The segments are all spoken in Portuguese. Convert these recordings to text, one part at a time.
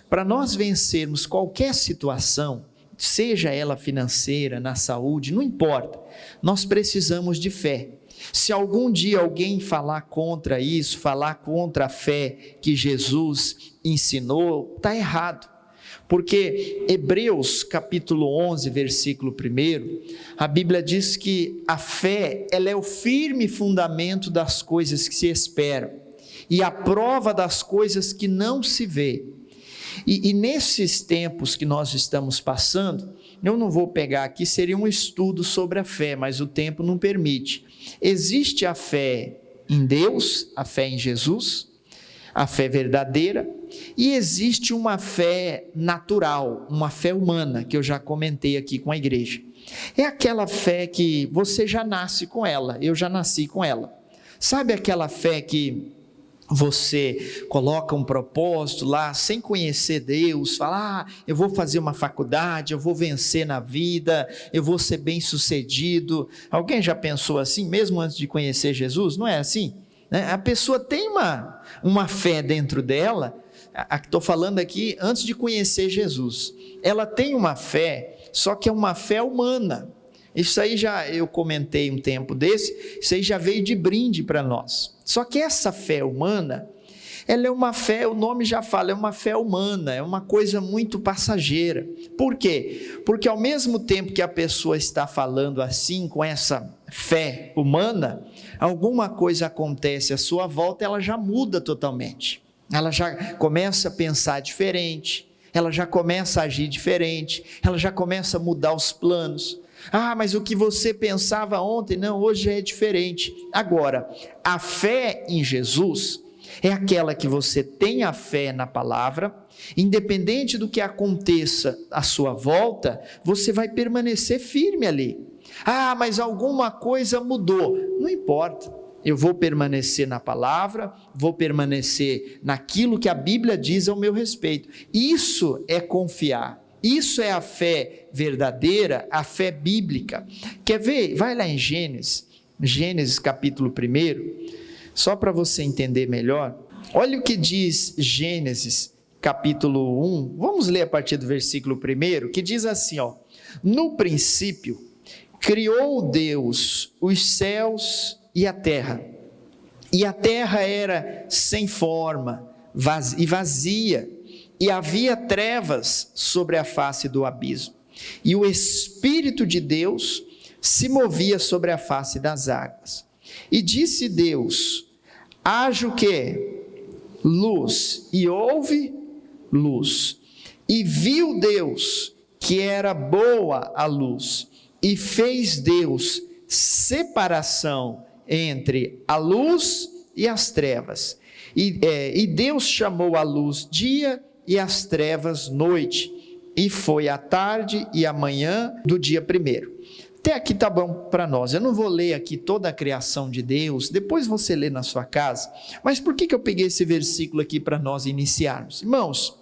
para nós vencermos qualquer situação, seja ela financeira, na saúde, não importa, nós precisamos de fé. Se algum dia alguém falar contra isso, falar contra a fé que Jesus ensinou, está errado. Porque Hebreus capítulo 11, versículo 1, a Bíblia diz que a fé, ela é o firme fundamento das coisas que se esperam e a prova das coisas que não se vê. E nesses tempos que nós estamos passando, eu não vou pegar aqui, seria um estudo sobre a fé, mas o tempo não permite. Existe a fé em Deus, a fé em Jesus, a fé verdadeira, e existe uma fé natural, uma fé humana, que eu já comentei aqui com a igreja. É aquela fé que você já nasce com ela, eu já nasci com ela. Sabe aquela fé que você coloca um propósito lá, sem conhecer Deus, fala, eu vou fazer uma faculdade, eu vou vencer na vida, eu vou ser bem sucedido. Alguém já pensou assim, mesmo antes de conhecer Jesus? Não é assim? A pessoa tem uma fé dentro dela, estou falando aqui antes de conhecer Jesus, ela tem uma fé, só que é uma fé humana. Isso aí eu comentei um tempo desse, isso aí já veio de brinde para nós. Só que essa fé humana, ela é uma fé, o nome já fala, é uma fé humana, é uma coisa muito passageira. Por quê? Porque ao mesmo tempo que a pessoa está falando assim, com essa fé humana, alguma coisa acontece à sua volta, ela já muda totalmente. Ela já começa a pensar diferente, ela já começa a agir diferente, ela já começa a mudar os planos. Mas o que você pensava ontem, não, hoje é diferente. Agora, a fé em Jesus é aquela que você tem a fé na palavra, independente do que aconteça à sua volta, você vai permanecer firme ali. Mas alguma coisa mudou, não importa, eu vou permanecer na palavra, vou permanecer naquilo que a Bíblia diz ao meu respeito. Isso é confiar. Isso é a fé verdadeira, a fé bíblica. Quer ver? Vai lá em Gênesis capítulo 1, só para você entender melhor. Olha o que diz Gênesis capítulo 1, vamos ler a partir do versículo 1, que diz assim, no princípio, criou Deus os céus e a terra era sem forma e vazia, e havia trevas sobre a face do abismo, e o Espírito de Deus se movia sobre a face das águas. E disse Deus, haja o quê? Luz, e houve luz. E viu Deus que era boa a luz, e fez Deus separação entre a luz e as trevas. E Deus chamou a luz dia e as trevas noite, e foi a tarde e a manhã do dia primeiro. Até aqui está bom para nós. Eu não vou ler aqui toda a criação de Deus, depois você lê na sua casa, mas por que eu peguei esse versículo aqui para nós iniciarmos? Irmãos,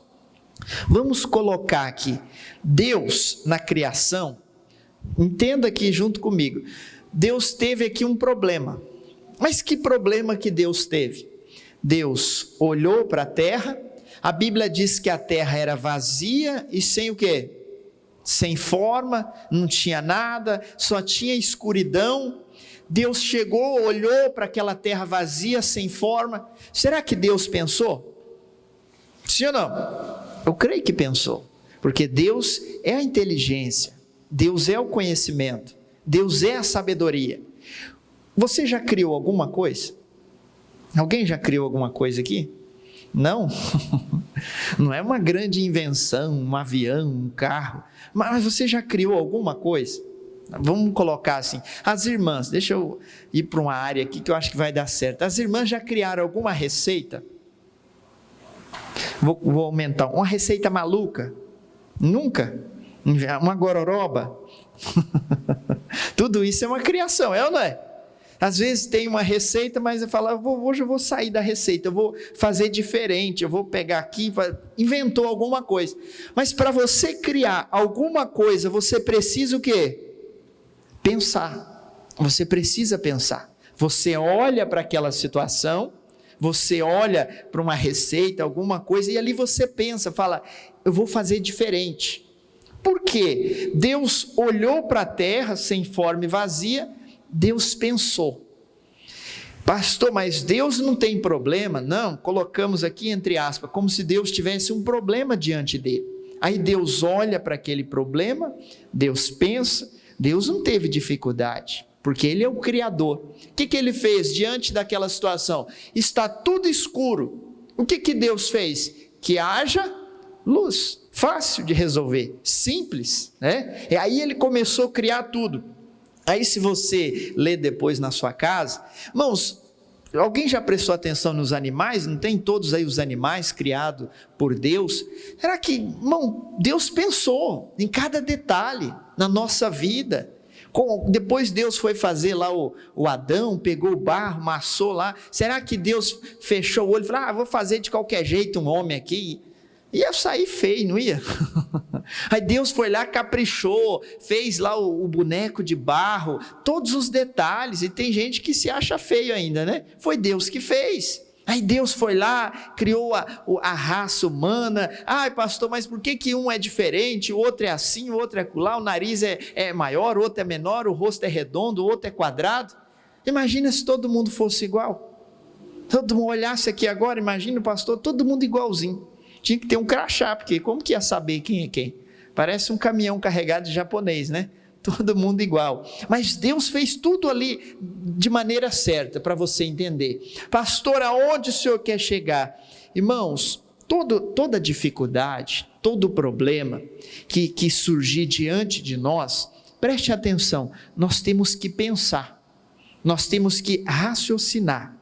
vamos colocar aqui, Deus na criação, entenda aqui junto comigo, Deus teve aqui um problema, mas que problema que Deus teve? Deus olhou para a terra, a Bíblia diz que a terra era vazia e sem o quê? Sem forma, não tinha nada, só tinha escuridão. Deus chegou, olhou para aquela terra vazia, sem forma. Será que Deus pensou? Sim ou não? Eu creio que pensou, porque Deus é a inteligência, Deus é o conhecimento, Deus é a sabedoria. Você já criou alguma coisa? Alguém já criou alguma coisa aqui? Não? Não é uma grande invenção, um avião, um carro, mas você já criou alguma coisa? Vamos colocar assim, as irmãs, deixa eu ir para uma área aqui que eu acho que vai dar certo. As irmãs já criaram alguma receita? Vou aumentar, uma receita maluca? Nunca? Uma gororoba? Tudo isso é uma criação, é ou não é? Às vezes tem uma receita, mas eu falo, hoje eu vou sair da receita, eu vou fazer diferente, eu vou pegar aqui, inventou alguma coisa. Mas para você criar alguma coisa, você precisa o quê? Pensar. Você precisa pensar. Você olha para aquela situação, Você olha para uma receita, alguma coisa, e ali você pensa, fala, eu vou fazer diferente. Por quê? Deus olhou para a terra sem forma e vazia, Deus pensou. Pastor, mas Deus não tem problema? Não, colocamos aqui entre aspas, como se Deus tivesse um problema diante dele. Aí Deus olha para aquele problema, Deus pensa, Deus não teve dificuldade, porque Ele é o Criador. O que Ele fez diante daquela situação? Está tudo escuro. O que Deus fez? Que haja luz. Fácil de resolver, simples, né? E aí Ele começou a criar tudo. Aí se você ler depois na sua casa, irmãos, alguém já prestou atenção nos animais? Não tem todos aí os animais criados por Deus? Será que, irmão, Deus pensou em cada detalhe na nossa vida? Depois Deus foi fazer lá o Adão, pegou o barro, amassou lá. Será que Deus fechou o olho e falou, vou fazer de qualquer jeito um homem aqui? Ia sair feio, não ia? Aí Deus foi lá, caprichou, fez lá o boneco de barro, todos os detalhes, e tem gente que se acha feio ainda, né? Foi Deus que fez. Aí Deus foi lá, criou a raça humana. Ai, pastor, mas por que um é diferente, o outro é assim, o outro é acolá, o nariz é maior, o outro é menor, o rosto é redondo, o outro é quadrado? Imagina se todo mundo fosse igual. Todo mundo olhasse aqui agora, imagina o pastor, todo mundo igualzinho. Tinha que ter um crachá, porque como que ia saber quem é quem? Parece um caminhão carregado de japonês, né? Todo mundo igual. Mas Deus fez tudo ali de maneira certa, para você entender. Pastor, aonde o senhor quer chegar? Irmãos, toda dificuldade, todo problema que surgir diante de nós, preste atenção, nós temos que pensar, nós temos que raciocinar.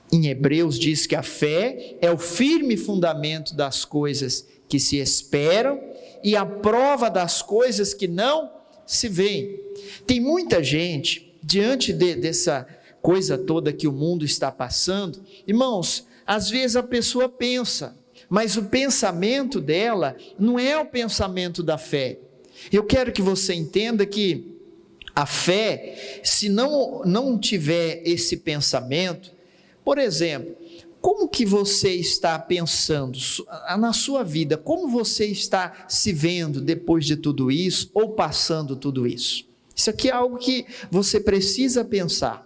Em Hebreus diz que a fé é o firme fundamento das coisas que se esperam e a prova das coisas que não se veem. Tem muita gente, diante dessa coisa toda que o mundo está passando, irmãos, às vezes a pessoa pensa, mas o pensamento dela não é o pensamento da fé. Eu quero que você entenda que a fé, se não tiver esse pensamento, por exemplo, como que você está pensando na sua vida? Como você está se vendo depois de tudo isso ou passando tudo isso? Isso aqui é algo que você precisa pensar.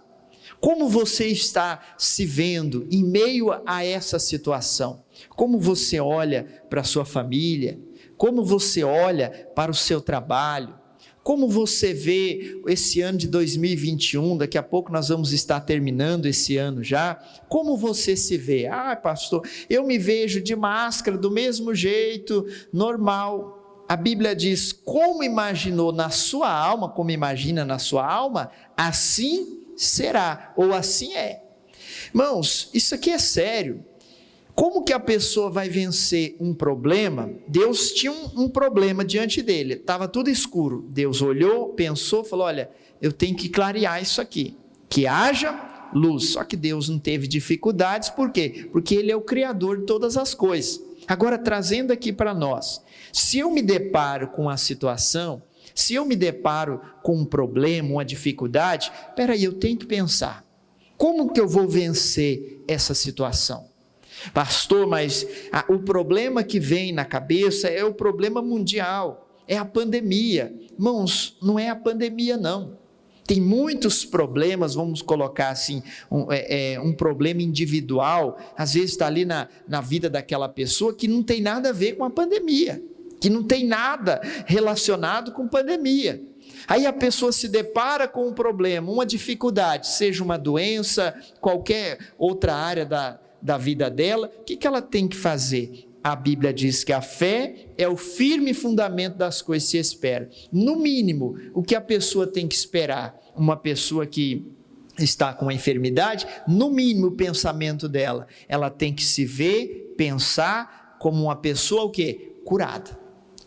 Como você está se vendo em meio a essa situação? Como você olha para a sua família? Como você olha para o seu trabalho? Como você vê esse ano de 2021, daqui a pouco nós vamos estar terminando esse ano já, como você se vê? Pastor, eu me vejo de máscara do mesmo jeito, normal. A Bíblia diz, como imaginou na sua alma, como imagina na sua alma, assim será, ou assim é. Irmãos, isso aqui é sério. Como que a pessoa vai vencer um problema? Deus tinha um problema diante dele, estava tudo escuro. Deus olhou, pensou, falou, olha, eu tenho que clarear isso aqui, que haja luz. Só que Deus não teve dificuldades, por quê? Porque Ele é o Criador de todas as coisas. Agora, trazendo aqui para nós, se eu me deparo com a situação, se eu me deparo com um problema, uma dificuldade, peraí, eu tenho que pensar, como que eu vou vencer essa situação? Pastor, mas o problema que vem na cabeça é o problema mundial, é a pandemia. Irmãos, não é a pandemia não, tem muitos problemas, vamos colocar assim, um problema individual, às vezes está ali na vida daquela pessoa que não tem nada a ver com a pandemia, que não tem nada relacionado com pandemia. Aí a pessoa se depara com um problema, uma dificuldade, seja uma doença, qualquer outra área da vida dela, o que ela tem que fazer? A Bíblia diz que a fé é o firme fundamento das coisas que se esperam. No mínimo, o que a pessoa tem que esperar? Uma pessoa que está com uma enfermidade, no mínimo o pensamento dela, ela tem que se ver, pensar como uma pessoa o quê? Curada.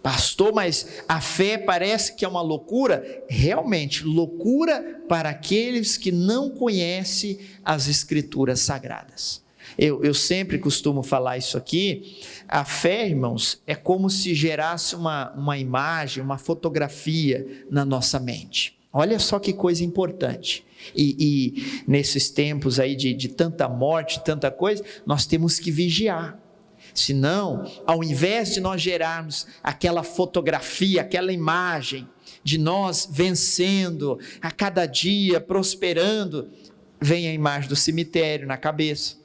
Pastor, mas a fé parece que é uma loucura? Realmente, loucura para aqueles que não conhecem as Escrituras Sagradas. Eu sempre costumo falar isso aqui, a fé, irmãos, é como se gerasse uma imagem, uma fotografia na nossa mente. Olha só que coisa importante. E nesses tempos aí de tanta morte, tanta coisa, nós temos que vigiar. Senão, ao invés de nós gerarmos aquela fotografia, aquela imagem de nós vencendo a cada dia, prosperando, vem a imagem do cemitério na cabeça,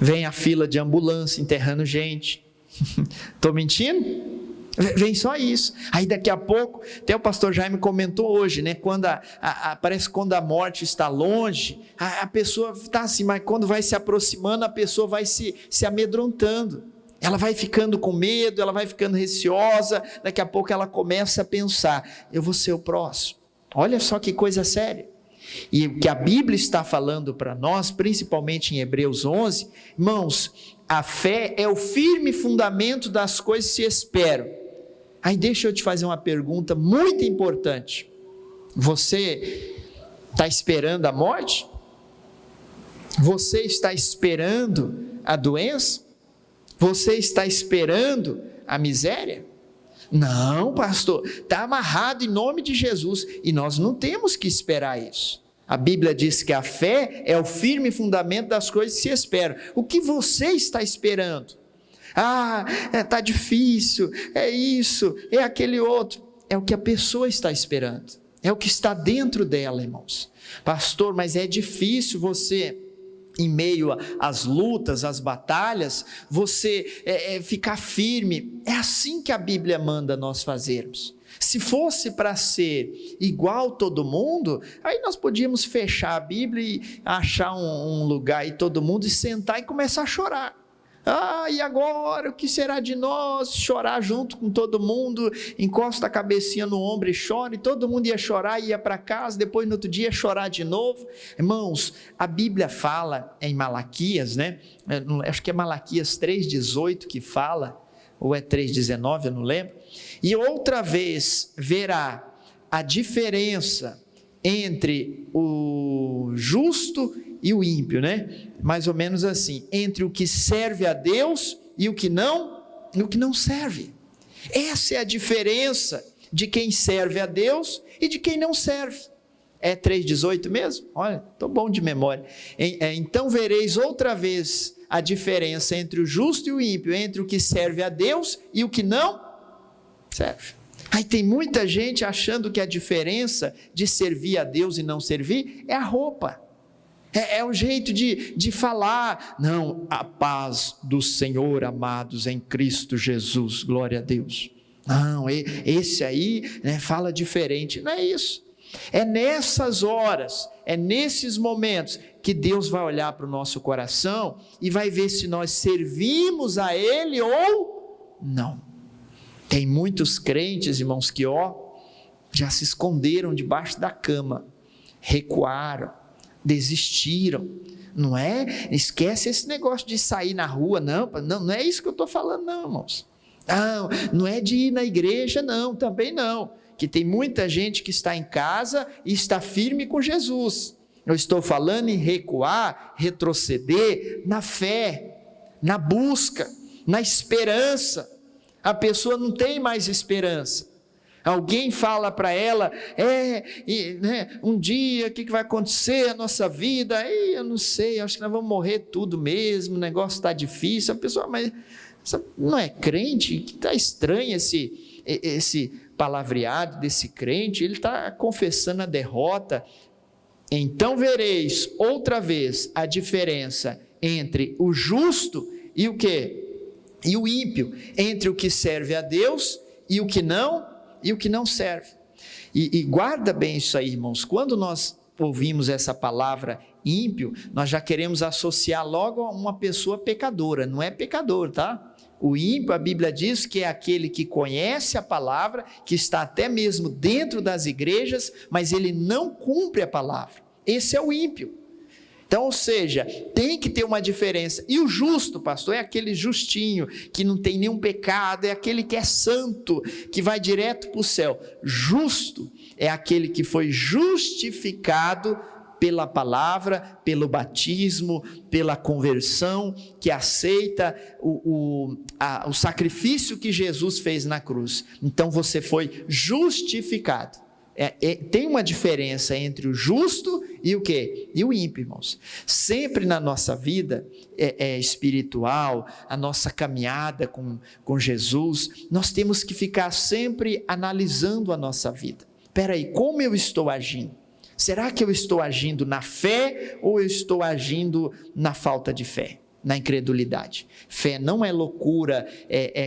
vem a fila de ambulância enterrando gente. Estou mentindo? Vem só isso. Aí daqui a pouco, até o pastor Jaime comentou hoje, né? Parece que quando a morte está longe, a pessoa está assim, mas quando vai se aproximando, a pessoa vai se amedrontando. Ela vai ficando com medo, ela vai ficando receosa, daqui a pouco ela começa a pensar, eu vou ser o próximo. Olha só que coisa séria. E o que a Bíblia está falando para nós, principalmente em Hebreus 11, irmãos, a fé é o firme fundamento das coisas que se esperam. Aí deixa eu te fazer uma pergunta muito importante. Você está esperando a morte? Você está esperando a doença? Você está esperando a miséria? Não, pastor, está amarrado em nome de Jesus, e nós não temos que esperar isso. A Bíblia diz que a fé é o firme fundamento das coisas que se esperam. O que você está esperando? Está difícil, é isso, é aquele outro. É o que a pessoa está esperando, é o que está dentro dela, irmãos. Pastor, mas é difícil você, em meio às lutas, às batalhas, você ficar firme. É assim que a Bíblia manda nós fazermos. Se fosse para ser igual todo mundo, aí nós podíamos fechar a Bíblia e achar um lugar aí todo mundo e sentar e começar a chorar. E agora, o que será de nós? Chorar junto com todo mundo, encosta a cabecinha no ombro e chora, e todo mundo ia chorar, ia para casa, depois no outro dia ia chorar de novo. Irmãos, a Bíblia fala em Malaquias, né? Acho que é Malaquias 3,18 que fala, ou é 3,19, eu não lembro. E outra vez verá a diferença entre o justo e o ímpio, né? Mais ou menos assim, entre o que serve a Deus e o que não serve. Essa é a diferença de quem serve a Deus e de quem não serve. É 3,18 mesmo? Olha, estou bom de memória. Então vereis outra vez a diferença entre o justo e o ímpio, entre o que serve a Deus e o que não serve. Aí tem muita gente achando que a diferença de servir a Deus e não servir é a roupa. É o jeito de falar. Não, a paz do Senhor, amados, em Cristo Jesus, glória a Deus. Não, esse aí, né, fala diferente. Não é isso. É nessas horas, é nesses momentos que Deus vai olhar para o nosso coração e vai ver se nós servimos a Ele ou não. Tem muitos crentes, irmãos, que já se esconderam debaixo da cama, recuaram, desistiram, não é? Esquece esse negócio de sair na rua, não é isso que eu estou falando, não, irmãos. Não é de ir na igreja, não, também não, que tem muita gente que está em casa e está firme com Jesus. Eu estou falando em recuar, retroceder na fé, na busca, na esperança. A pessoa não tem mais esperança. Alguém fala para ela, um dia, o que vai acontecer na nossa vida? Eu não sei, acho que nós vamos morrer tudo mesmo, o negócio está difícil. A pessoa, mas não é crente? Que está estranho esse palavreado desse crente, ele está confessando a derrota. Então vereis outra vez a diferença entre o justo e o quê? E o ímpio, entre o que serve a Deus e o que não serve. E guarda bem isso aí, irmãos. Quando nós ouvimos essa palavra ímpio, nós já queremos associar logo a uma pessoa pecadora. Não é pecador, tá? O ímpio, a Bíblia diz que é aquele que conhece a palavra, que está até mesmo dentro das igrejas, mas ele não cumpre a palavra. Esse é o ímpio. Então, ou seja, tem que ter uma diferença. E o justo, pastor, é aquele justinho, que não tem nenhum pecado, é aquele que é santo, que vai direto para o céu. Justo é aquele que foi justificado pela palavra, pelo batismo, pela conversão, que aceita o sacrifício que Jesus fez na cruz. Então você foi justificado. Tem uma diferença entre o justo e o quê? E o ímpio, irmãos. Sempre na nossa vida espiritual, a nossa caminhada com Jesus, nós temos que ficar sempre analisando a nossa vida. Espera aí, como eu estou agindo? Será que eu estou agindo na fé ou eu estou agindo na falta de fé? Na incredulidade. Fé não é loucura,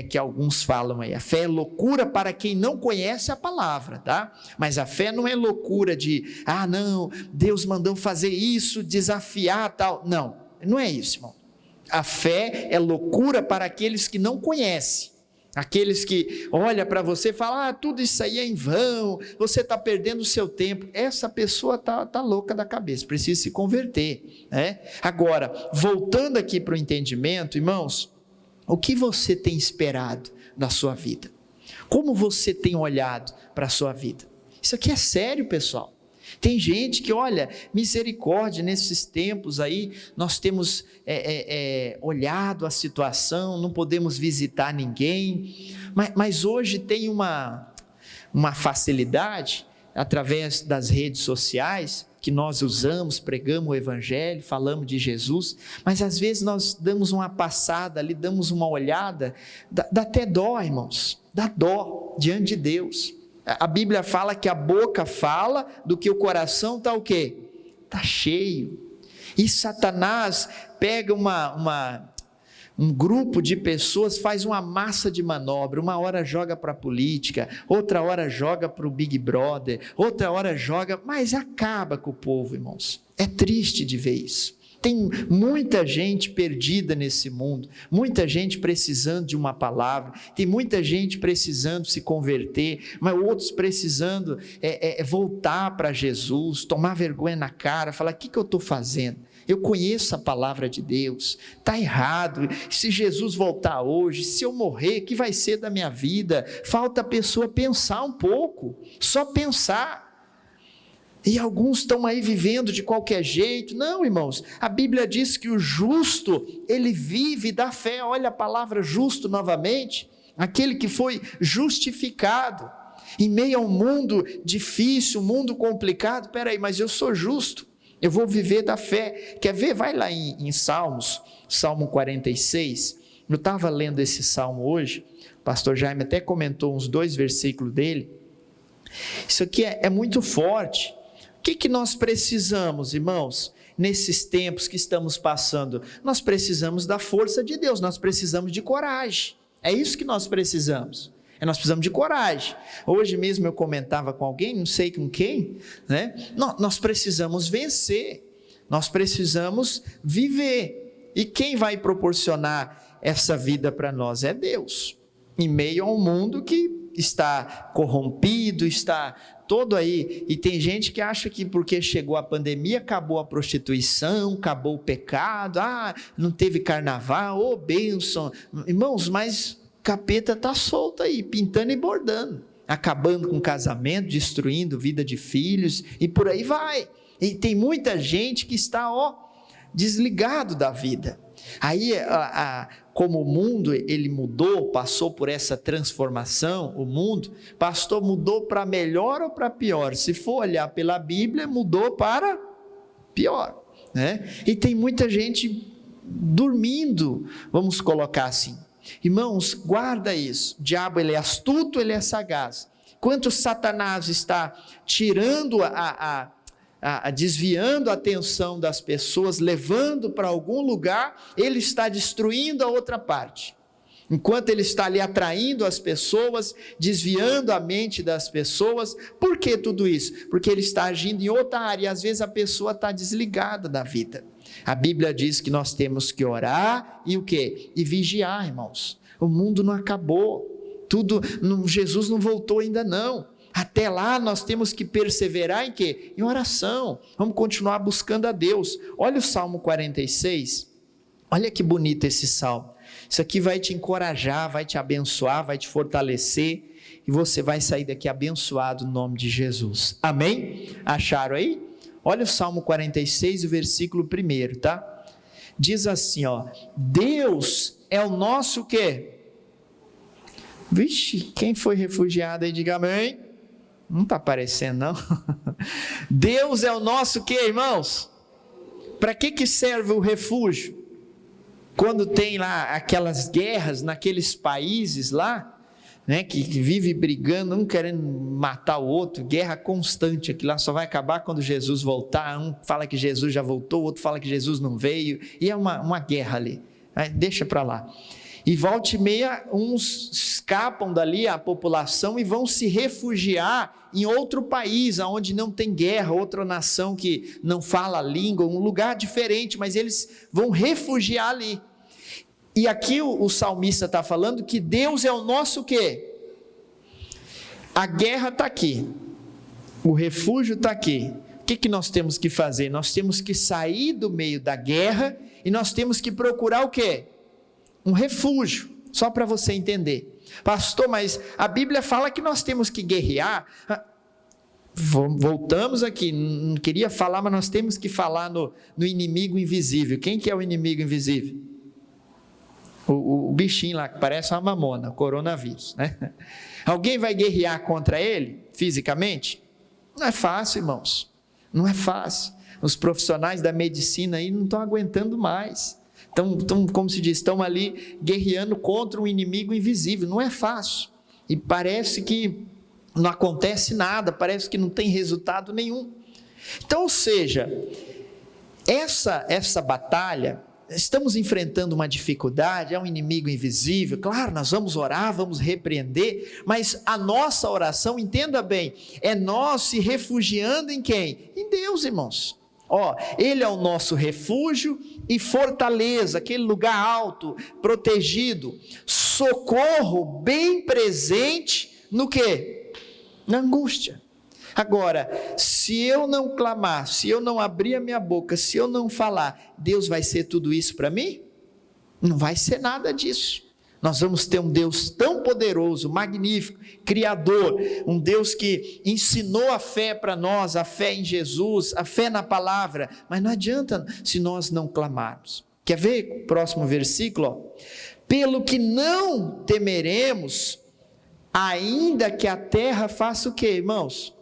que alguns falam aí. A fé é loucura para quem não conhece a palavra, tá? Mas a fé não é loucura de, não, Deus mandou fazer isso, desafiar tal. Não, não é isso, irmão. A fé é loucura para aqueles que não conhecem. Aqueles que olham para você e falam, tudo isso aí é em vão, você está perdendo o seu tempo. Essa pessoa está louca da cabeça, precisa se converter, né? Agora, voltando aqui para o entendimento, irmãos, o que você tem esperado da sua vida? Como você tem olhado para a sua vida? Isso aqui é sério, pessoal. Tem gente que, olha, misericórdia, nesses tempos aí, nós temos olhado a situação, não podemos visitar ninguém, mas hoje tem uma facilidade, através das redes sociais, que nós usamos, pregamos o Evangelho, falamos de Jesus, mas às vezes nós damos uma passada ali, damos uma olhada, dá até dó, irmãos, dá dó diante de Deus. A Bíblia fala que a boca fala do que o coração está o quê? Está cheio. E Satanás pega um grupo de pessoas, faz uma massa de manobra, uma hora joga para a política, outra hora joga para o Big Brother, outra hora joga, mas acaba com o povo, irmãos. É triste de ver isso. Tem muita gente perdida nesse mundo, muita gente precisando de uma palavra, tem muita gente precisando se converter, mas outros precisando voltar para Jesus, tomar vergonha na cara, falar, o que eu estou fazendo? Eu conheço a palavra de Deus, está errado, se Jesus voltar hoje, se eu morrer, o que vai ser da minha vida? Falta a pessoa pensar um pouco, só pensar. E alguns estão aí vivendo de qualquer jeito. Não, irmãos, a Bíblia diz que o justo, ele vive da fé. Olha a palavra justo novamente, aquele que foi justificado, em meio a um mundo difícil, um mundo complicado. Espera aí, mas eu sou justo, eu vou viver da fé. Quer ver? Vai lá em Salmos, Salmo 46, eu estava lendo esse Salmo hoje, o pastor Jaime até comentou uns 2 versículos dele. Isso aqui é muito forte. O que nós precisamos, irmãos, nesses tempos que estamos passando? Nós precisamos da força de Deus, nós precisamos de coragem, é isso que nós precisamos, nós precisamos de coragem. Hoje mesmo eu comentava com alguém, não sei com quem, né? Nós precisamos vencer, nós precisamos viver, e quem vai proporcionar essa vida para nós é Deus, em meio a um mundo que está corrompido, está todo aí, e tem gente que acha que porque chegou a pandemia, acabou a prostituição, acabou o pecado, não teve carnaval, bênção, irmãos, mas capeta está solto aí, pintando e bordando, acabando com casamento, destruindo vida de filhos, e por aí vai, e tem muita gente que está, desligado da vida. Aí, como o mundo ele mudou, passou por essa transformação, o mundo, pastor, mudou para melhor ou para pior? Se for olhar pela Bíblia, mudou para pior, né? E tem muita gente dormindo, vamos colocar assim. Irmãos, guarda isso, o diabo ele é astuto, ele é sagaz. Enquanto Satanás está tirando desviando a atenção das pessoas, levando para algum lugar, ele está destruindo a outra parte. Enquanto ele está ali atraindo as pessoas, desviando a mente das pessoas. Por que tudo isso? Porque ele está agindo em outra área, e às vezes a pessoa está desligada da vida. A Bíblia diz que nós temos que orar e o quê? E vigiar, irmãos. O mundo não acabou, Jesus não voltou ainda não. Até lá nós temos que perseverar em quê? Em oração, vamos continuar buscando a Deus. Olha o Salmo 46, olha que bonito esse Salmo, isso aqui vai te encorajar, vai te abençoar, vai te fortalecer, e você vai sair daqui abençoado no nome de Jesus, amém? Acharam aí? Olha o Salmo 46, o versículo 1, tá? Diz assim, Deus é o nosso o quê? Vixe, quem foi refugiado aí, diga amém. Não está aparecendo, não? Deus é o nosso quê, irmãos? Para que serve o refúgio? Quando tem lá aquelas guerras naqueles países lá, né, que vive brigando, um querendo matar o outro, guerra constante, aquilo lá só vai acabar quando Jesus voltar, um fala que Jesus já voltou, o outro fala que Jesus não veio, e é uma guerra ali, deixa para lá. E volta e meia, uns escapam dali, a população, e vão se refugiar em outro país, onde não tem guerra, outra nação que não fala a língua, um lugar diferente, mas eles vão refugiar ali. E aqui o salmista está falando que Deus é o nosso quê? A guerra está aqui, o refúgio está aqui. O que nós temos que fazer? Nós temos que sair do meio da guerra e nós temos que procurar o quê? Um refúgio, só para você entender. Pastor, mas a Bíblia fala que nós temos que guerrear. Voltamos aqui, não queria falar, mas nós temos que falar no inimigo invisível. Quem que é o inimigo invisível? O bichinho lá, que parece uma mamona, o coronavírus, né? Alguém vai guerrear contra ele, fisicamente? Não é fácil, irmãos, não é fácil. Os profissionais da medicina aí não estão aguentando mais, estão, como se diz, estão ali guerreando contra um inimigo invisível, não é fácil, e parece que não acontece nada, parece que não tem resultado nenhum. Então, ou seja, essa batalha, estamos enfrentando uma dificuldade, é um inimigo invisível, claro, nós vamos orar, vamos repreender, mas a nossa oração, entenda bem, é nós se refugiando em quem? Em Deus, irmãos. Ele é o nosso refúgio e fortaleza, aquele lugar alto, protegido, socorro bem presente no quê? Na angústia. Agora, se eu não clamar, se eu não abrir a minha boca, se eu não falar, Deus vai ser tudo isso para mim? Não vai ser nada disso. Nós vamos ter um Deus tão poderoso, magnífico, criador, um Deus que ensinou a fé para nós, a fé em Jesus, a fé na palavra, mas não adianta se nós não clamarmos. Quer ver o próximo versículo? Pelo que não temeremos, ainda que a terra faça o quê, irmãos?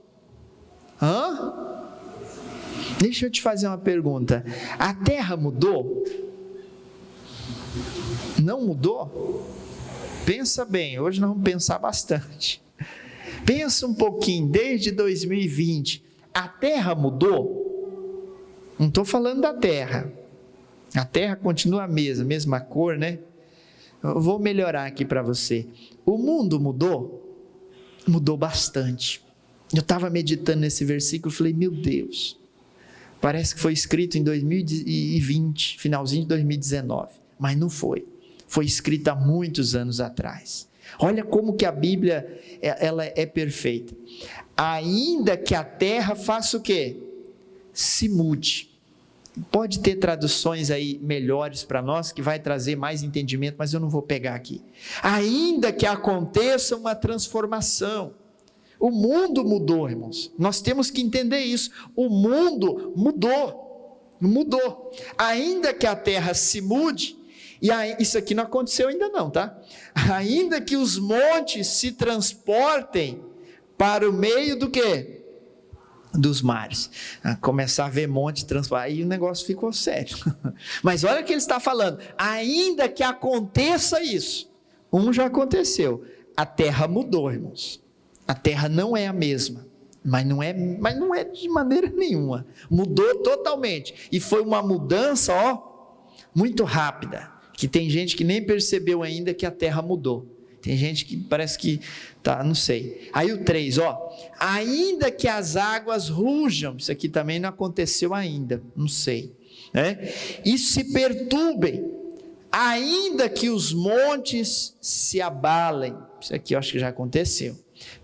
Deixa eu te fazer uma pergunta. A terra mudou? Não mudou? Pensa bem, hoje nós vamos pensar bastante. Pensa um pouquinho, desde 2020, a terra mudou? Não estou falando da terra. A terra continua a mesma cor, né? Eu vou melhorar aqui para você. O mundo mudou? Mudou bastante. Eu estava meditando nesse versículo e falei, meu Deus, parece que foi escrito em 2020, finalzinho de 2019, mas não foi. Foi escrito há muitos anos atrás. Olha como que a Bíblia ela é perfeita. Ainda que a terra faça o quê? Se mude. Pode ter traduções aí melhores para nós, que vai trazer mais entendimento, mas eu não vou pegar aqui. Ainda que aconteça uma transformação. O mundo mudou, irmãos. Nós temos que entender isso. O mundo mudou. Ainda que a terra se mude, e isso aqui não aconteceu ainda não, tá? Ainda que os montes se transportem para o meio do quê? Dos mares. Começar a ver monte transportar, aí o negócio ficou sério. Mas olha o que ele está falando. Ainda que aconteça isso, já aconteceu. A terra mudou, irmãos. A terra não é a mesma, mas não é de maneira nenhuma. Mudou totalmente. E foi uma mudança, muito rápida. Que tem gente que nem percebeu ainda que a terra mudou. Tem gente que parece que não sei. Aí o 3, ainda que as águas rujam, isso aqui também não aconteceu ainda, não sei, né? E se perturbem, ainda que os montes se abalem, isso aqui eu acho que já aconteceu,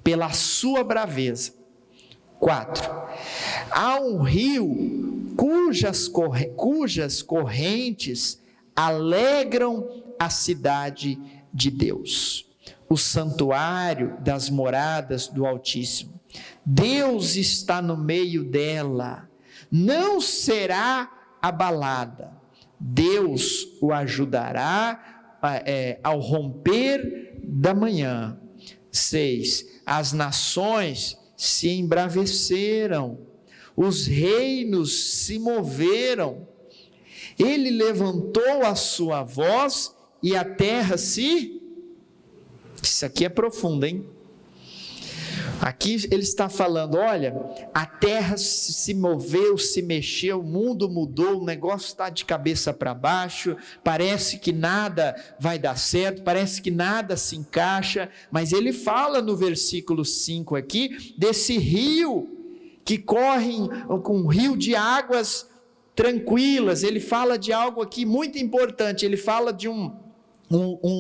pela sua braveza. 4, há um rio cujas correntes alegram a cidade de Deus, o santuário das moradas do Altíssimo. Deus está no meio dela, não será abalada. Deus o ajudará ao romper da manhã. 6, as nações se embraveceram, os reinos se moveram. Ele levantou a sua voz e a terra se... Isso aqui é profundo, hein? Aqui ele está falando, olha, a terra se moveu, se mexeu, o mundo mudou, o negócio está de cabeça para baixo, parece que nada vai dar certo, parece que nada se encaixa, mas ele fala no versículo 5 aqui, desse rio que corre com um rio de águas tranquilas. Ele fala de algo aqui muito importante, ele fala de um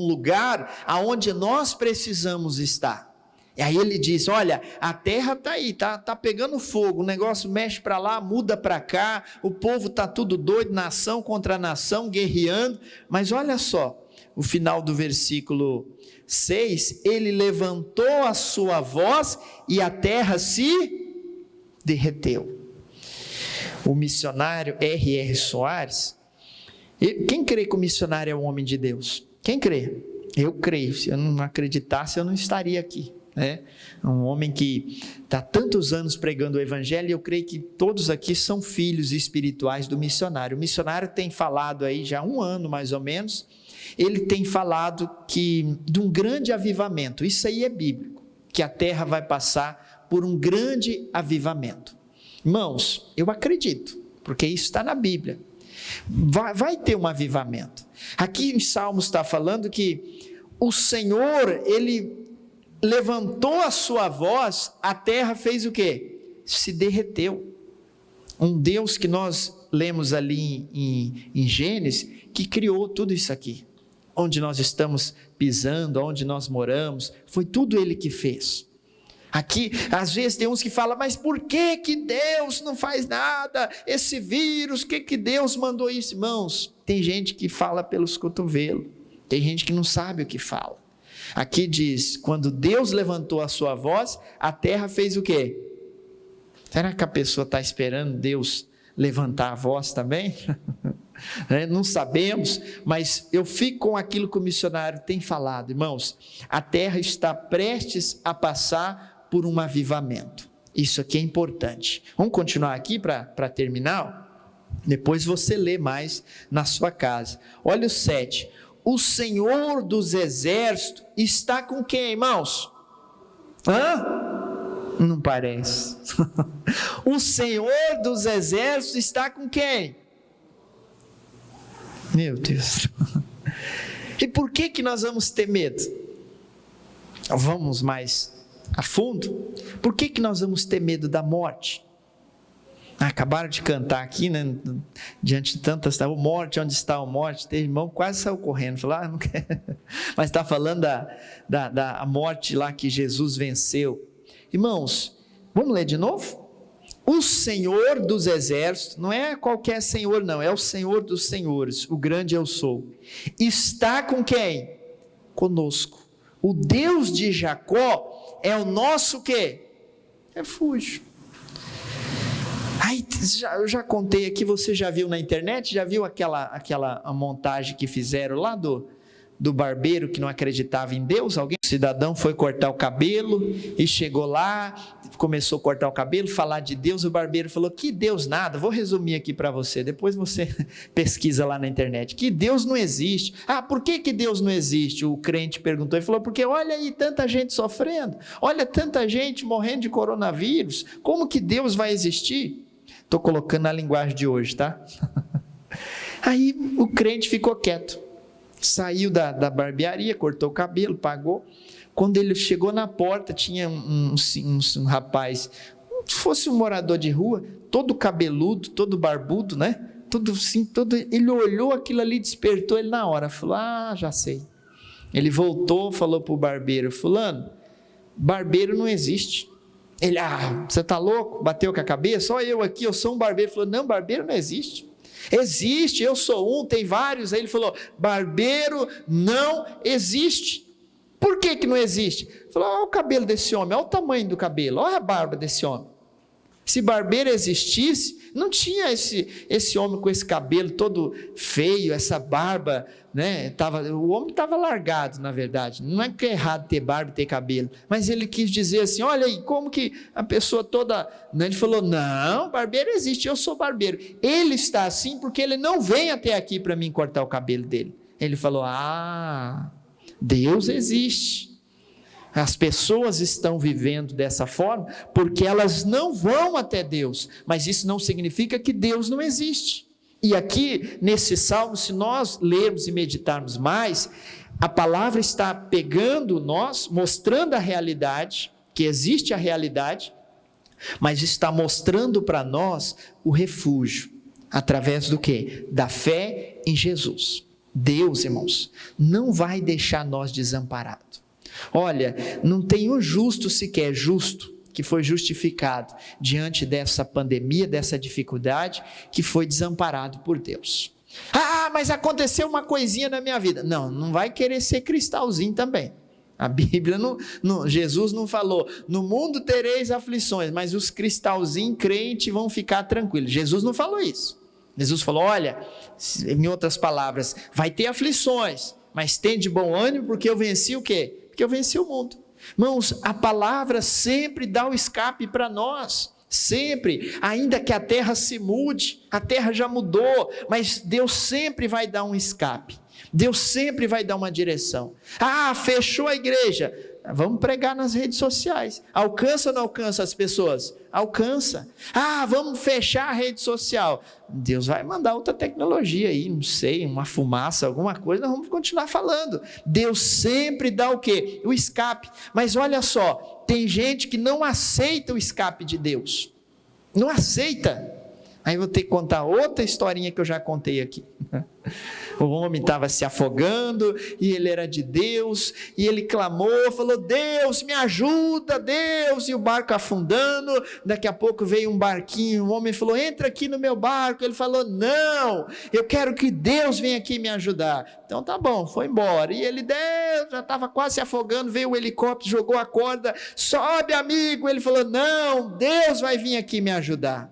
lugar aonde nós precisamos estar. E aí ele diz, olha, a terra está aí, tá pegando fogo, o negócio mexe para lá, muda para cá, o povo está tudo doido, nação contra nação, guerreando, mas olha só, o final do versículo 6, ele levantou a sua voz e a terra se derreteu. O missionário R.R. Soares, quem crê que o missionário é um homem de Deus? Quem crê? Eu creio, se eu não acreditasse eu não estaria aqui. Um homem que está tantos anos pregando o evangelho, e eu creio que todos aqui são filhos espirituais do missionário. O missionário tem falado aí já há 1 ano mais ou menos, ele tem falado de um grande avivamento, isso aí é bíblico, que a terra vai passar por um grande avivamento. Irmãos, eu acredito, porque isso está na Bíblia, vai ter um avivamento. Aqui em Salmos está falando que o Senhor, Ele levantou a sua voz, a terra fez o quê? Se derreteu. Um Deus que nós lemos ali em Gênesis, que criou tudo isso aqui, onde nós estamos pisando, onde nós moramos, foi tudo Ele que fez. Aqui, às vezes tem uns que falam, mas por que Deus não faz nada? Esse vírus, que Deus mandou isso? Irmãos, tem gente que fala pelos cotovelos, tem gente que não sabe o que fala. Aqui diz, quando Deus levantou a sua voz, a terra fez o quê? Será que a pessoa está esperando Deus levantar a voz também? Não sabemos, mas eu fico com aquilo que o missionário tem falado, irmãos, a terra está prestes a passar por um avivamento, isso aqui é importante. Vamos continuar aqui para terminar? Depois você lê mais na sua casa. Olha o 7, o Senhor dos exércitos está com quem, irmãos? Não parece. O Senhor dos exércitos está com quem? Meu Deus. E por que nós vamos ter medo? Vamos mais a fundo. Por que nós vamos ter medo da morte? Acabaram de cantar aqui, né? Diante de tantas, o morte, onde está o morte? Tem irmão quase saiu correndo, falou, não quer. Mas está falando da morte lá que Jesus venceu. Irmãos, vamos ler de novo? O Senhor dos exércitos, não é qualquer Senhor não, é o Senhor dos senhores, o grande eu sou. Está com quem? Conosco. O Deus de Jacó é o nosso quê? Refúgio. Aí, eu já contei aqui, você já viu na internet, já viu aquela montagem que fizeram lá do barbeiro que não acreditava em Deus? O cidadão foi cortar o cabelo e chegou lá, começou a cortar o cabelo, falar de Deus, o barbeiro falou, que Deus nada, vou resumir aqui para você, depois você pesquisa lá na internet, que Deus não existe. Por que Deus não existe? O crente perguntou, ele falou, porque olha aí tanta gente sofrendo, olha tanta gente morrendo de coronavírus, como que Deus vai existir? Estou colocando na linguagem de hoje, tá? Aí o crente ficou quieto, saiu da barbearia, cortou o cabelo, pagou. Quando ele chegou na porta, tinha um rapaz, se fosse um morador de rua, todo cabeludo, todo barbudo, né? Tudo assim, ele olhou aquilo ali, despertou ele na hora, falou, já sei. Ele voltou, falou para o barbeiro, fulano, barbeiro não existe. Ele, você está louco? Bateu com a cabeça? Só eu aqui, eu sou um barbeiro. Ele falou, não, barbeiro não existe. Existe, eu sou um, tem vários. Aí ele falou, barbeiro não existe. Por que não existe? Ele falou, olha o cabelo desse homem, olha o tamanho do cabelo, olha a barba desse homem. Se barbeiro existisse, não tinha esse homem com esse cabelo todo feio, essa barba, né? O homem estava largado, na verdade. Não é que é errado ter barba e ter cabelo, mas ele quis dizer assim, olha aí, como que a pessoa toda... Ele falou, não, barbeiro existe, eu sou barbeiro. Ele está assim porque ele não vem até aqui para mim cortar o cabelo dele. Ele falou, Deus existe. As pessoas estão vivendo dessa forma porque elas não vão até Deus, mas isso não significa que Deus não existe. E aqui, nesse salmo, se nós lermos e meditarmos mais, a palavra está pegando nós, mostrando a realidade, que existe a realidade, mas está mostrando para nós o refúgio, através do quê? Da fé em Jesus. Deus, irmãos, não vai deixar nós desamparados. Olha, não tem um justo sequer justo que foi justificado diante dessa pandemia, dessa dificuldade, que foi desamparado por Deus. Mas aconteceu uma coisinha na minha vida. Não vai querer ser cristalzinho também. A Bíblia, Jesus não falou, no mundo tereis aflições, mas os cristalzinhos crentes vão ficar tranquilos. Jesus não falou isso. Jesus falou, olha, em outras palavras, vai ter aflições, mas tem de bom ânimo porque eu venci o quê? Porque eu venci o mundo. Irmãos, a palavra sempre dá o escape para nós, sempre, ainda que a terra se mude, a terra já mudou, mas Deus sempre vai dar um escape, Deus sempre vai dar uma direção. Fechou a igreja, vamos pregar nas redes sociais, alcança ou não alcança as pessoas? Alcança. Vamos fechar a rede social, Deus vai mandar outra tecnologia aí, não sei, uma fumaça, alguma coisa, nós vamos continuar falando. Deus sempre dá o quê? O escape. Mas olha só, tem gente que não aceita o escape de Deus, não aceita. Aí vou ter que contar outra historinha que eu já contei aqui. O homem estava se afogando, e ele era de Deus, e ele clamou, falou, Deus, me ajuda, Deus, e o barco afundando, daqui a pouco veio um barquinho, o homem falou, entra aqui no meu barco, ele falou, não, eu quero que Deus venha aqui me ajudar. Então tá bom, foi embora, e ele, Deus, já estava quase se afogando, veio o helicóptero, jogou a corda, sobe amigo, ele falou, não, Deus vai vir aqui me ajudar.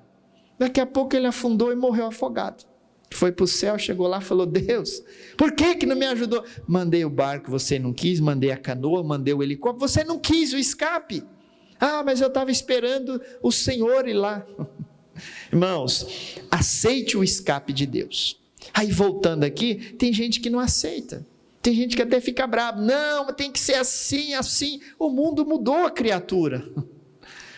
Daqui a pouco ele afundou e morreu afogado. Foi para o céu, chegou lá e falou, Deus, por que não me ajudou? Mandei o barco, você não quis, mandei a canoa, mandei o helicóptero, você não quis o escape. Mas eu estava esperando o Senhor ir lá. Irmãos, aceite o escape de Deus. Aí voltando aqui, tem gente que não aceita. Tem gente que até fica bravo. Não, tem que ser assim, assim. O mundo mudou a criatura.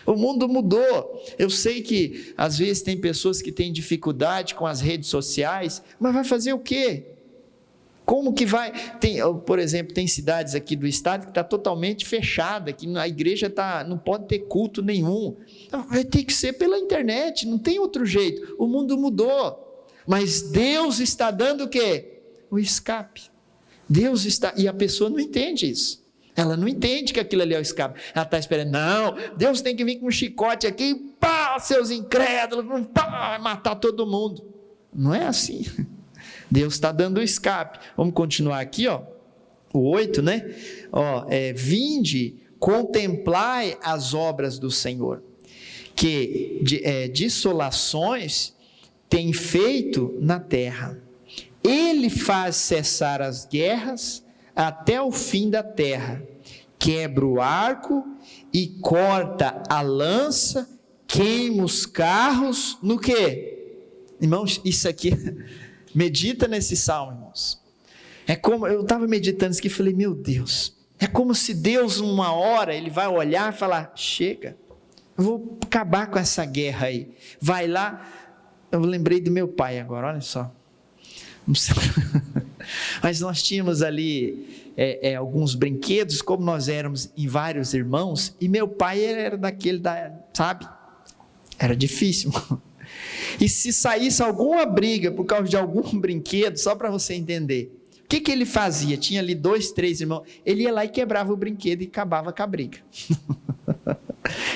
O mundo mudou. Eu sei que às vezes tem pessoas que têm dificuldade com as redes sociais, mas vai fazer o quê? Como que vai? Por exemplo, tem cidades aqui do estado que está totalmente fechada, que a igreja não pode ter culto nenhum. Vai ter que ser pela internet, não tem outro jeito. O mundo mudou, mas Deus está dando o quê? O escape. Deus está, e a pessoa não entende isso. Ela não entende que aquilo ali é o escape. Ela está esperando, não, Deus tem que vir com um chicote aqui, pá, seus incrédulos, pá, vai matar todo mundo. Não é assim. Deus está dando o escape. Vamos continuar aqui, o 8, né? Vinde, contemplai as obras do Senhor, que dissolações tem feito na terra. Ele faz cessar as guerras até o fim da terra, quebra o arco e corta a lança, queima os carros, no quê? Irmãos, isso aqui, medita nesse salmo, irmãos. É como, eu estava meditando isso aqui e falei, meu Deus, é como se Deus, uma hora, Ele vai olhar e falar, chega, eu vou acabar com essa guerra aí. Vai lá, eu lembrei do meu pai agora, olha só. Mas nós tínhamos ali alguns brinquedos, como nós éramos em vários irmãos, e meu pai era daquele, sabe? Era difícil. E se saísse alguma briga por causa de algum brinquedo, só para você entender, o que ele fazia? Tinha ali 2, 3 irmãos, ele ia lá e quebrava o brinquedo e acabava com a briga.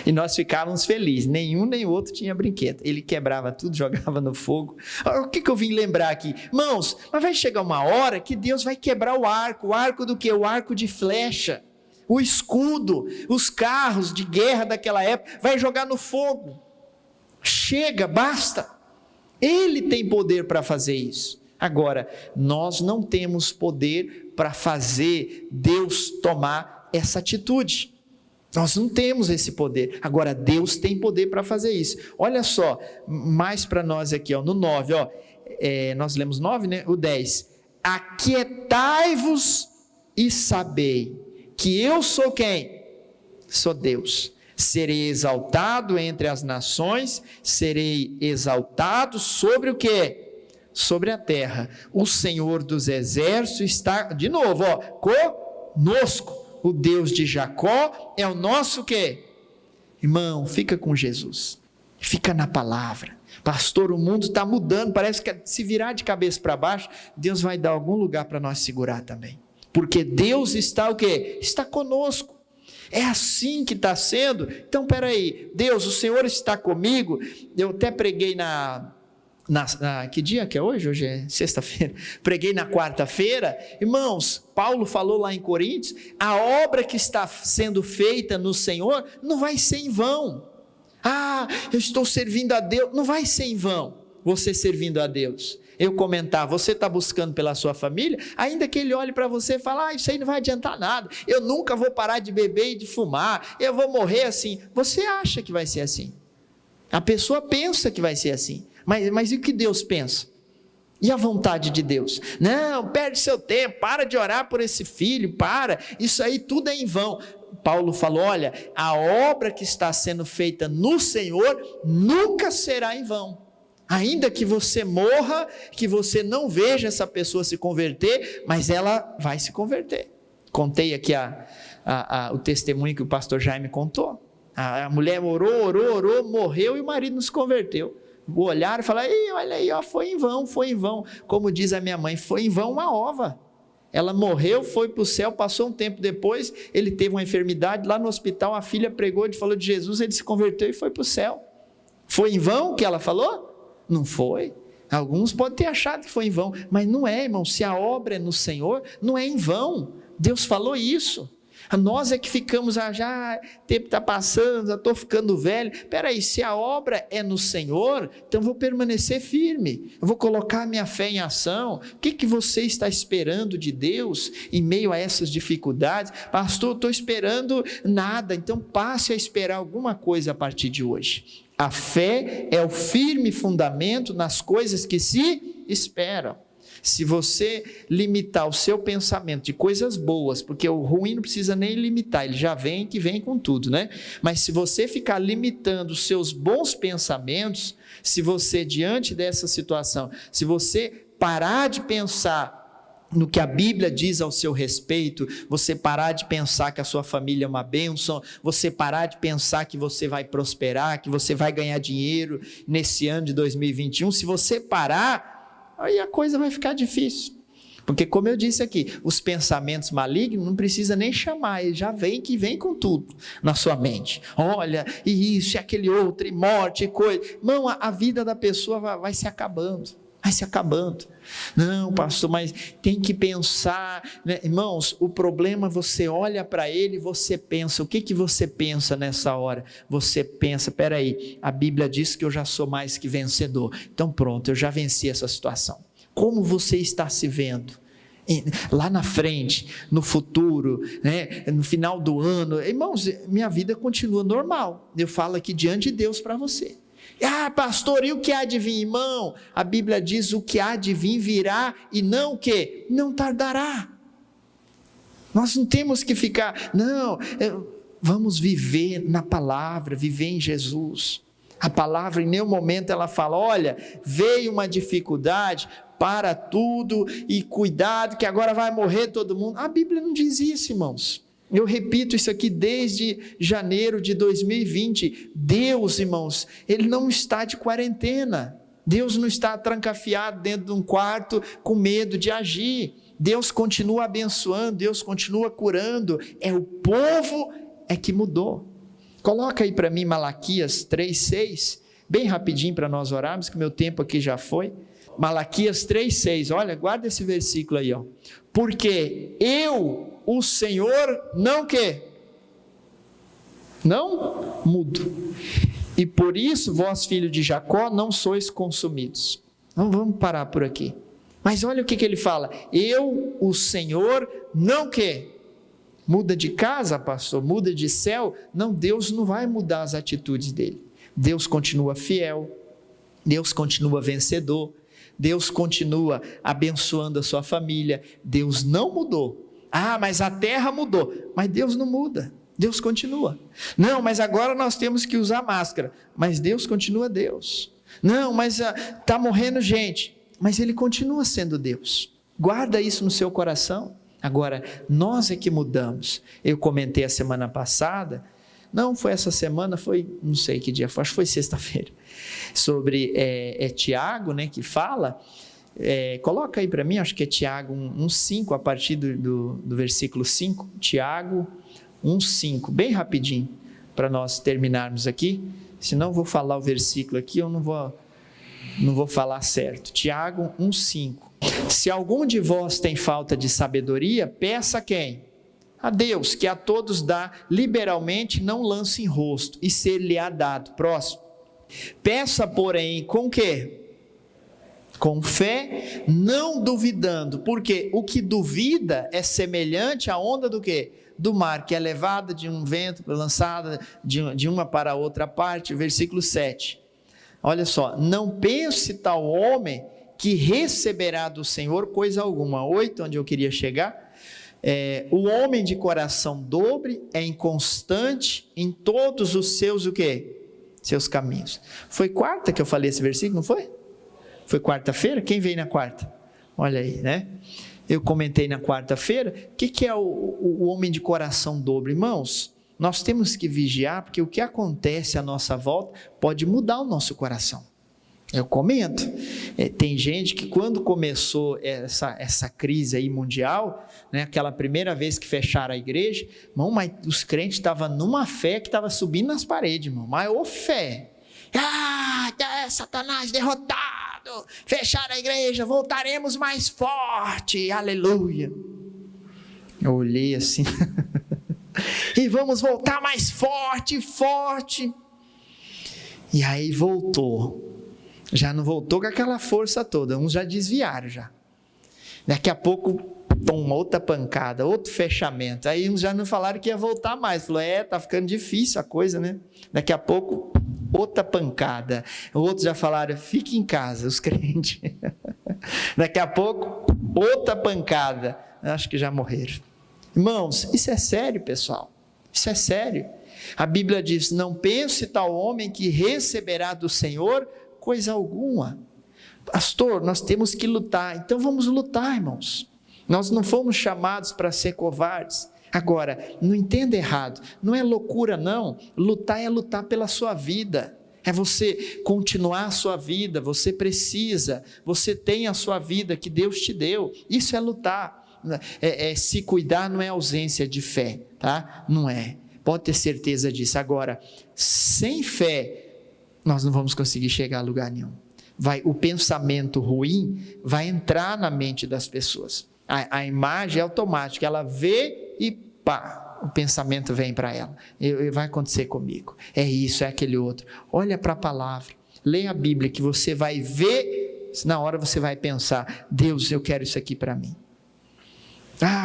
E nós ficávamos felizes, nenhum nem o outro tinha brinquedo, ele quebrava tudo, jogava no fogo. O que eu vim lembrar aqui? Irmãos, mas vai chegar uma hora que Deus vai quebrar o arco do quê? O arco de flecha, o escudo, os carros de guerra daquela época, vai jogar no fogo. Chega, basta. Ele tem poder para fazer isso. Agora, nós não temos poder para fazer Deus tomar essa atitude. Nós não temos esse poder. Agora, Deus tem poder para fazer isso. Olha só, mais para nós aqui, no 9, nós lemos 9, né? O 10. Aquietai-vos e sabei que eu sou quem? Sou Deus. Serei exaltado entre as nações, serei exaltado sobre o quê? Sobre a terra. O Senhor dos exércitos está, de novo, conosco. O Deus de Jacó é o nosso quê? Irmão, fica com Jesus. Fica na palavra. Pastor, o mundo está mudando, parece que se virar de cabeça para baixo, Deus vai dar algum lugar para nós segurar também. Porque Deus está o quê? Está conosco. É assim que está sendo. Então, peraí, Deus, o Senhor está comigo. Eu até preguei que dia que é hoje? Hoje é sexta-feira. Preguei na quarta-feira. Irmãos, Paulo falou lá em Coríntios, a obra que está sendo feita no Senhor não vai ser em vão. Eu estou servindo a Deus. Não vai ser em vão você servindo a Deus. Eu comentar, você está buscando pela sua família, ainda que ele olhe para você e fale, isso aí não vai adiantar nada, eu nunca vou parar de beber e de fumar, eu vou morrer assim. Você acha que vai ser assim? A pessoa pensa que vai ser assim, mas e o que Deus pensa? E a vontade de Deus? Não, perde seu tempo, para de orar por esse filho, isso aí tudo é em vão. Paulo falou, olha, a obra que está sendo feita no Senhor nunca será em vão. Ainda que você morra, que você não veja essa pessoa se converter, mas ela vai se converter. Contei aqui o testemunho que o pastor Jaime contou. A mulher orou, morreu e o marido não se converteu. Olharam e falaram, olha aí, foi em vão. Como diz a minha mãe, foi em vão uma ova. Ela morreu, foi para o céu, passou um tempo depois, ele teve uma enfermidade, lá no hospital a filha pregou, falou de Jesus, ele se converteu e foi para o céu. Foi em vão o que ela falou? Não foi. Alguns podem ter achado que foi em vão, mas não é, irmão. Se a obra é no Senhor, não é em vão. Deus falou isso. Nós é que ficamos, já o tempo está passando, já estou ficando velho. Espera aí, se a obra é no Senhor, então eu vou permanecer firme, eu vou colocar minha fé em ação. O que você está esperando de Deus em meio a essas dificuldades? Pastor, eu estou esperando nada, então passe a esperar alguma coisa a partir de hoje. A fé é o firme fundamento nas coisas que se esperam. Se você limitar o seu pensamento de coisas boas, porque o ruim não precisa nem limitar, ele já vem com tudo, né? Mas se você ficar limitando os seus bons pensamentos, se você, diante dessa situação, se você parar de pensar no que a Bíblia diz ao seu respeito, você parar de pensar que a sua família é uma bênção, você parar de pensar que você vai prosperar, que você vai ganhar dinheiro nesse ano de 2021, se você parar, aí a coisa vai ficar difícil, porque como eu disse aqui, os pensamentos malignos não precisa nem chamar, ele já vem com tudo na sua mente, olha, e isso, e aquele outro, e morte, e coisa, irmão, a vida da pessoa vai se acabando, não pastor, mas tem que pensar, né? Irmãos, o problema, você olha para ele, você pensa, o que você pensa nessa hora? Você pensa, peraí, a Bíblia diz que eu já sou mais que vencedor, então pronto, eu já venci essa situação. Como você está se vendo? Lá na frente, no futuro, né? No final do ano, irmãos, minha vida continua normal, eu falo aqui diante de Deus para você. Pastor, e o que há de vir, irmão? A Bíblia diz, o que há de vir virá, e não o quê? Não tardará. Nós não temos que ficar, vamos viver na palavra, viver em Jesus. A palavra em nenhum momento ela fala, olha, veio uma dificuldade, para tudo, e cuidado que agora vai morrer todo mundo. A Bíblia não diz isso, irmãos. Eu repito isso aqui desde janeiro de 2020. Deus, irmãos, Ele não está de quarentena. Deus não está trancafiado dentro de um quarto com medo de agir. Deus continua abençoando, Deus continua curando. É o povo que mudou. Coloca aí para mim Malaquias 3:6, bem rapidinho para nós orarmos, que meu tempo aqui já foi. Malaquias 3:6, olha, guarda esse versículo aí, ó. Porque eu, o Senhor, não mudo. E por isso, vós, filho de Jacó, não sois consumidos. Então vamos parar por aqui. Mas olha o que ele fala. Eu, o Senhor, não quê? Muda de casa, pastor? Muda de céu? Não, Deus não vai mudar as atitudes dele. Deus continua fiel. Deus continua vencedor. Deus continua abençoando a sua família. Deus não mudou. Ah, mas a terra mudou. Mas Deus não muda. Deus continua. Não, mas agora nós temos que usar máscara. Mas Deus continua Deus. Não, mas está morrendo gente. Mas Ele continua sendo Deus. Guarda isso no seu coração. Agora, nós é que mudamos. Eu comentei a semana passada, não foi essa semana, foi, não sei que dia foi, acho que foi sexta-feira, sobre Tiago, né, que fala, coloca aí para mim, acho que é Tiago 1,5, a partir do versículo 5, Tiago 1,5, bem rapidinho, para nós terminarmos aqui, senão eu vou falar o versículo aqui, eu não vou falar certo. Tiago 1,5. Se algum de vós tem falta de sabedoria, peça a quem? A Deus, que a todos dá liberalmente, não lance em rosto, e ser-lhe-á dado. Próximo. Peça, porém, com quê? Com fé, não duvidando, porque o que duvida é semelhante à onda do quê? Do mar, que é levada de um vento, lançada de uma para a outra parte. Versículo 7. Olha só, não pense tal homem que receberá do Senhor coisa alguma. 8, onde eu queria chegar. O homem de coração dobre é inconstante em todos os seus, o quê? Seus caminhos. Foi quarta que eu falei esse versículo, não foi? Foi quarta-feira? Quem veio na quarta? Olha aí, né? Eu comentei na quarta-feira. O que é o homem de coração dobre? Irmãos, nós temos que vigiar, porque o que acontece à nossa volta pode mudar o nosso coração. Eu comento, tem gente que quando começou essa crise aí mundial, né, aquela primeira vez que fecharam a igreja, irmão, mas os crentes estavam numa fé que estava subindo nas paredes, irmão, mas ô fé, Satanás derrotado, fecharam a igreja, voltaremos mais forte, aleluia. Eu olhei assim, e vamos voltar mais forte, e aí voltou. Já não voltou com aquela força toda, uns já desviaram já. Daqui a pouco, toma outra pancada, outro fechamento. Aí uns já não falaram que ia voltar mais. Falou, tá ficando difícil a coisa, né? Daqui a pouco, outra pancada. Outros já falaram, fique em casa, os crentes. Daqui a pouco, outra pancada. Acho que já morreram. Irmãos, isso é sério, pessoal. Isso é sério. A Bíblia diz, não pense tal homem que receberá do Senhor coisa alguma. Pastor, nós temos que lutar. Então vamos lutar, irmãos. Nós não fomos chamados para ser covardes. Agora, não entenda errado, não é loucura não. Lutar é lutar pela sua vida. É você continuar a sua vida. Você precisa, você tem a sua vida que Deus te deu. Isso é lutar. Se cuidar não é ausência de fé, tá? Não é. Pode ter certeza disso. Agora, sem fé, nós não vamos conseguir chegar a lugar nenhum. O pensamento ruim vai entrar na mente das pessoas. A imagem é automática, ela vê e pá, o pensamento vem para ela. Vai acontecer comigo. É isso, é aquele outro. Olha para a palavra, leia a Bíblia que você vai ver, na hora você vai pensar, Deus, eu quero isso aqui para mim.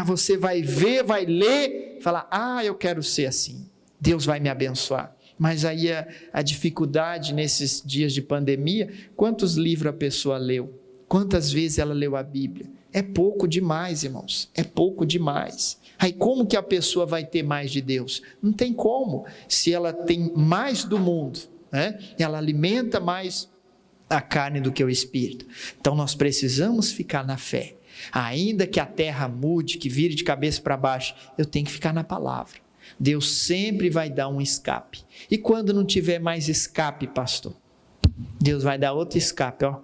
Você vai ver, vai ler, falar, eu quero ser assim. Deus vai me abençoar. Mas aí a dificuldade nesses dias de pandemia, quantos livros a pessoa leu? Quantas vezes ela leu a Bíblia? É pouco demais, irmãos, é pouco demais. Aí como que a pessoa vai ter mais de Deus? Não tem como, se ela tem mais do mundo, né? Ela alimenta mais a carne do que o Espírito. Então nós precisamos ficar na fé. Ainda que a terra mude, que vire de cabeça para baixo, eu tenho que ficar na palavra. Deus sempre vai dar um escape. E quando não tiver mais escape, pastor? Deus vai dar outro escape, ó.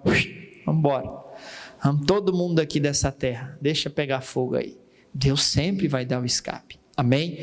Vamos embora. Vamos todo mundo aqui dessa terra. Deixa pegar fogo aí. Deus sempre vai dar o escape. Amém?